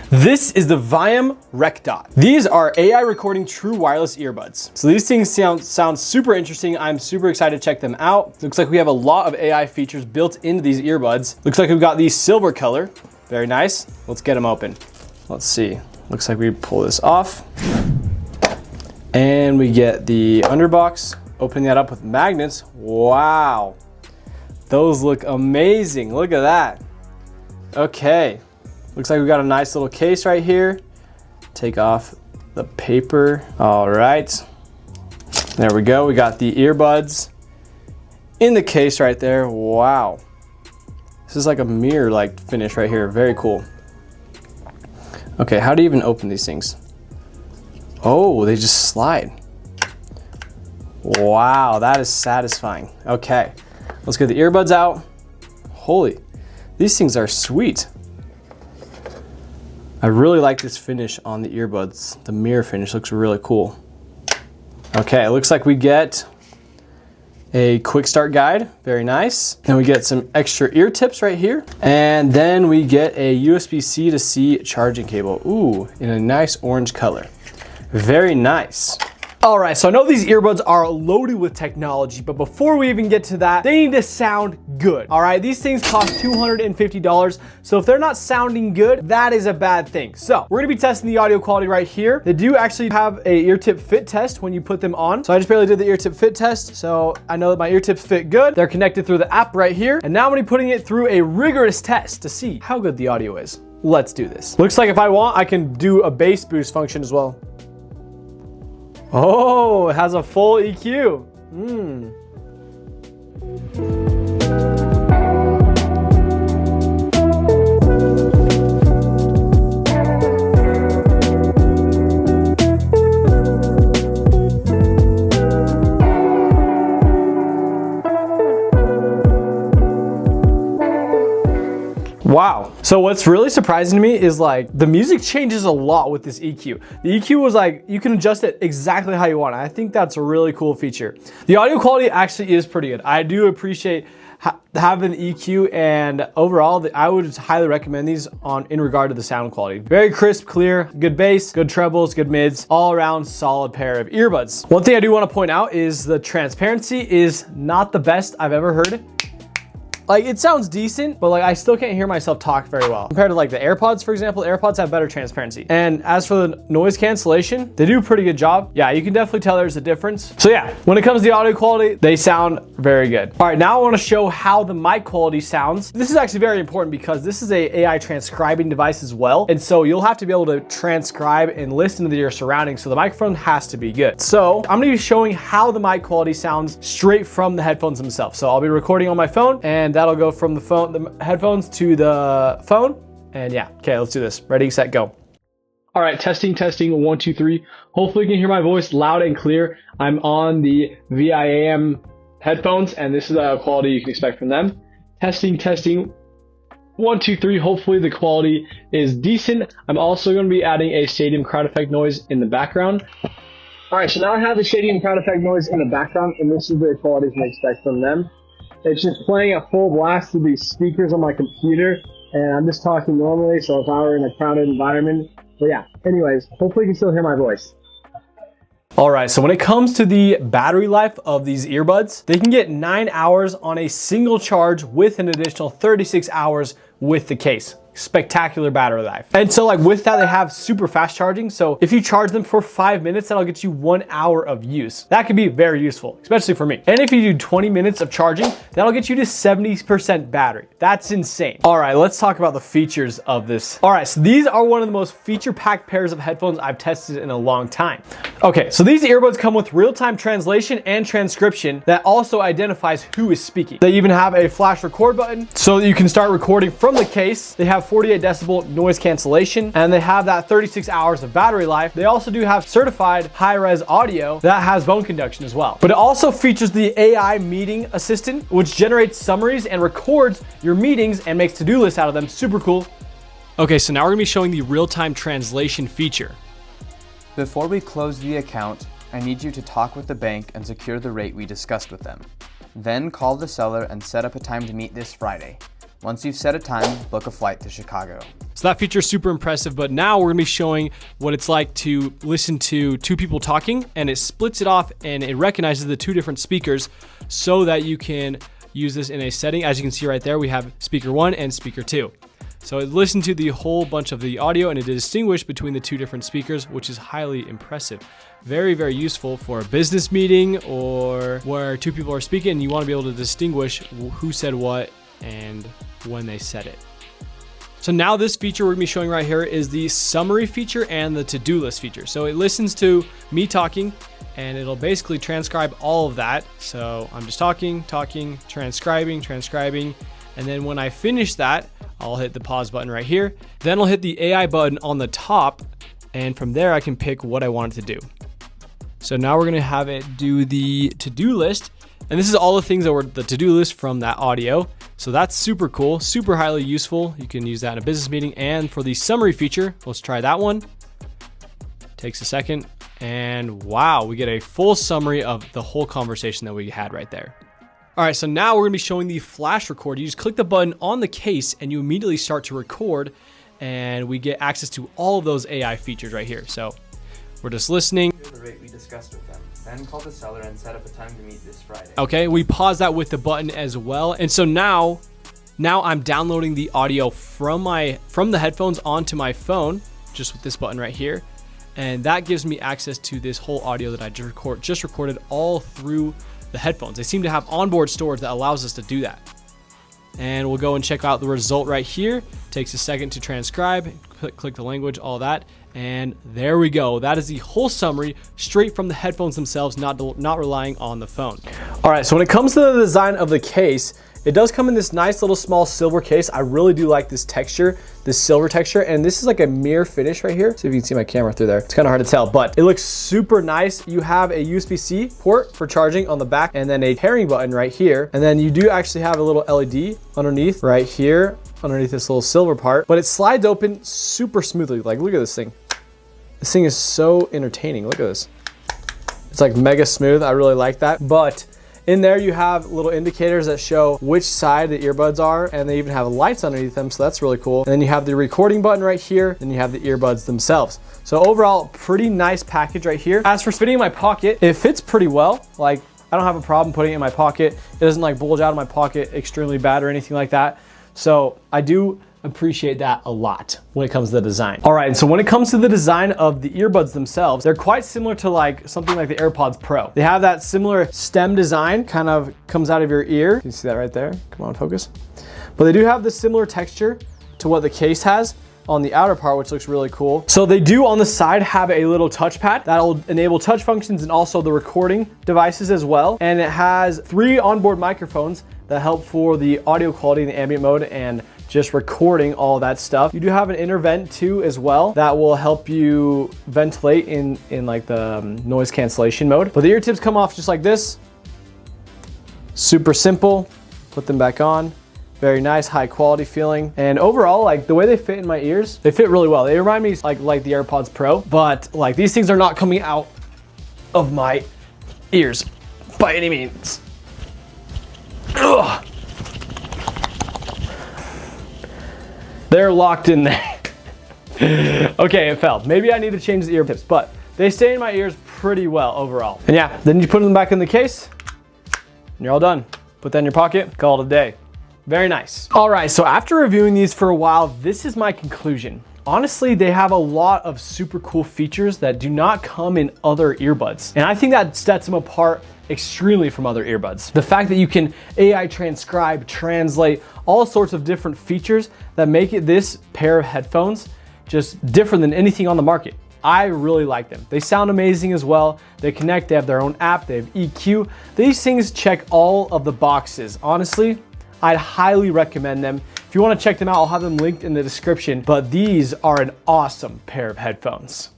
This is the Viaim RecDot. These are AI recording true wireless earbuds. So these things sound super interesting. I'm super excited to check them out. Looks like we have a lot of AI features built into these earbuds. Looks like we've got the silver color. Very nice. Let's get them open. Let's see. Looks like we pull this off. And we get the underbox. Opening that up with magnets. Wow. Those look amazing. Look at that. Okay. Looks like we got a nice little case right here. Take off the paper. All right. There we go. We got the earbuds in the case right there. Wow. This is like a mirror-like finish right here. Very cool. Okay, how do you even open these things? Oh, they just slide. Wow, that is satisfying. Okay, let's get the earbuds out. Holy, these things are sweet. I really like this finish on the earbuds. The mirror finish looks really cool. Okay, it looks like we get a quick start guide. Very nice. Then we get some extra ear tips right here. And then we get a USB-C to C charging cable. Ooh, in a nice orange color. Very nice. All right, so I know these earbuds are loaded with technology, but before we even get to that, they need to sound good. All right, these things cost $250. So if they're not sounding good, that is a bad thing. So we're gonna be testing the audio quality right here. They do actually have a ear tip fit test when you put them on. So I just barely did the ear tip fit test. So I know that my ear tips fit good. They're connected through the app right here. And now I'm gonna be putting it through a rigorous test to see how good the audio is. Let's do this. Looks like if I want, I can do a bass boost function as well. Oh, it has a full EQ. Wow. So what's really surprising to me is like the music changes a lot with this EQ. The EQ was like, you can adjust it exactly how you want. I think that's a really cool feature. The audio quality actually is pretty good. I do appreciate having the EQ, and overall, I would highly recommend these in regard to the sound quality. Very crisp, clear, good bass, good trebles, good mids, all around solid pair of earbuds. One thing I do want to point out is the transparency is not the best I've ever heard. Like, it sounds decent, but like I still can't hear myself talk very well. Compared to like the AirPods, for example, AirPods have better transparency. And as for the noise cancellation, they do a pretty good job. Yeah, you can definitely tell there's a difference. So yeah, when it comes to the audio quality, they sound very good. All right, now I wanna show how the mic quality sounds. This is actually very important because this is a AI transcribing device as well. And so you'll have to be able to transcribe and listen to your surroundings. So the microphone has to be good. So I'm gonna be showing how the mic quality sounds straight from the headphones themselves. So I'll be recording on my phone, and that'll go from the headphones to the phone. And yeah, okay, let's do this. Ready, set, go. All right, testing, 1, 2, 3. Hopefully you can hear my voice loud and clear. I'm on the Viaim headphones, and this is the quality you can expect from them. Testing, 1, 2, 3. Hopefully the quality is decent. I'm also going to be adding a stadium crowd effect noise in the background. All right, so now I have the stadium crowd effect noise in the background, and this is the quality you can expect from them. It's just playing at full blast through these speakers on my computer, and I'm just talking normally, so if I were in a crowded environment. But yeah, anyways, hopefully you can still hear my voice. All right, so when it comes to the battery life of these earbuds, they can get 9 hours on a single charge with an additional 36 hours with the case. Spectacular battery life. And so like with that, they have super fast charging. So if you charge them for 5 minutes, that'll get you 1 hour of use. That could be very useful, especially for me. And if you do 20 minutes of charging, that'll get you to 70% battery. That's insane. All right, let's talk about the features of this. All right, so these are one of the most feature-packed pairs of headphones I've tested in a long time. Okay, so these earbuds come with real-time translation and transcription that also identifies who is speaking. They even have a flash record button so that you can start recording from the case. They have 48 decibel noise cancellation, and they have that 36 hours of battery life. They also do have certified high-res audio that has bone conduction as well. But it also features the AI meeting assistant, which generates summaries and records your meetings and makes to-do lists out of them. Super cool. Okay, so now we're gonna be showing the real-time translation feature. Before we close the account, I need you to talk with the bank and secure the rate we discussed with them. Then call the seller and set up a time to meet this Friday. Once you've set a time, book a flight to Chicago. So that feature is super impressive, but now we're gonna be showing what it's like to listen to two people talking, and it splits it off and it recognizes the two different speakers so that you can use this in a setting. As you can see right there, we have speaker 1 and speaker 2. So it listened to the whole bunch of the audio and it distinguished between the two different speakers, which is highly impressive. Very, very useful for a business meeting or where two people are speaking and you want to be able to distinguish who said what and when they said it. So now this feature we're gonna be showing right here is the summary feature and the to-do list feature. So it listens to me talking and it'll basically transcribe all of that. So I'm just talking, transcribing. And then when I finish that, I'll hit the pause button right here. Then I'll hit the AI button on the top. And from there, I can pick what I want it to do. So now we're gonna have it do the to-do list. And this is all the things that were the to-do list from that audio. So that's super cool, super highly useful. You can use that in a business meeting. And for the summary feature, let's try that one. Takes a second. And wow, we get a full summary of the whole conversation that we had right there. All right, so now we're gonna be showing the flash record. You just click the button on the case and you immediately start to record and we get access to all of those AI features right here. So we're just listening. The rate we discussed with them. Then call the seller and set up a time to meet this Friday. Okay, we pause that with the button as well. And so now I'm downloading the audio from the headphones onto my phone, just with this button right here. And that gives me access to this whole audio that I just recorded all through the headphones. They seem to have onboard storage that allows us to do that. And we'll go and check out the result right here. Takes a second to transcribe, click the language, all that. And there we go. That is the whole summary straight from the headphones themselves, not relying on the phone. All right, so when it comes to the design of the case, it does come in this nice little small silver case. I really do like this texture, this silver texture, and this is like a mirror finish right here. See if you can see my camera through there. It's kind of hard to tell, but it looks super nice. You have a USB-C port for charging on the back and then a pairing button right here. And then you do actually have a little LED underneath right here, underneath this little silver part, but it slides open super smoothly. Like, look at this thing. This thing is so entertaining. Look at this. It's like mega smooth. I really like that. But in there you have little indicators that show which side the earbuds are, and they even have lights underneath them, so that's really cool. And then you have the recording button right here, and you have the earbuds themselves. So overall, pretty nice package right here. As for fitting in my pocket, it fits pretty well. Like, I don't have a problem putting it in my pocket. It doesn't like bulge out of my pocket extremely bad or anything like that. So I do appreciate that a lot when it comes to the design. All right, and so when it comes to the design of the earbuds themselves, they're quite similar to like something like the AirPods Pro. They have that similar stem design, kind of comes out of your ear. You can see that right there. Come on, focus. But they do have the similar texture to what the case has on the outer part, which looks really cool. So they do on the side have a little touchpad that'll enable touch functions and also the recording devices as well. And it has 3 onboard microphones that help for the audio quality in the ambient mode and just recording all that stuff. You do have an inner vent too as well that will help you ventilate in like the noise cancellation mode. But the ear tips come off just like this. Super simple. Put them back on. Very nice, high quality feeling. And overall, like the way they fit in my ears, they fit really well. They remind me like the AirPods Pro, but like these things are not coming out of my ears by any means. Ugh. They're locked in there. Okay, it fell. Maybe I need to change the ear tips, but they stay in my ears pretty well overall. And yeah, then you put them back in the case and you're all done. Put that in your pocket, call it a day. Very nice. All right, so after reviewing these for a while, this is my conclusion. Honestly, they have a lot of super cool features that do not come in other earbuds. And I think that sets them apart extremely from other earbuds. The fact that you can AI transcribe, translate, all sorts of different features that make it this pair of headphones just different than anything on the market. I really like them. They sound amazing as well. They connect, they have their own app, they have EQ. These things check all of the boxes. Honestly, I'd highly recommend them. If you want to check them out, I'll have them linked in the description, but these are an awesome pair of headphones.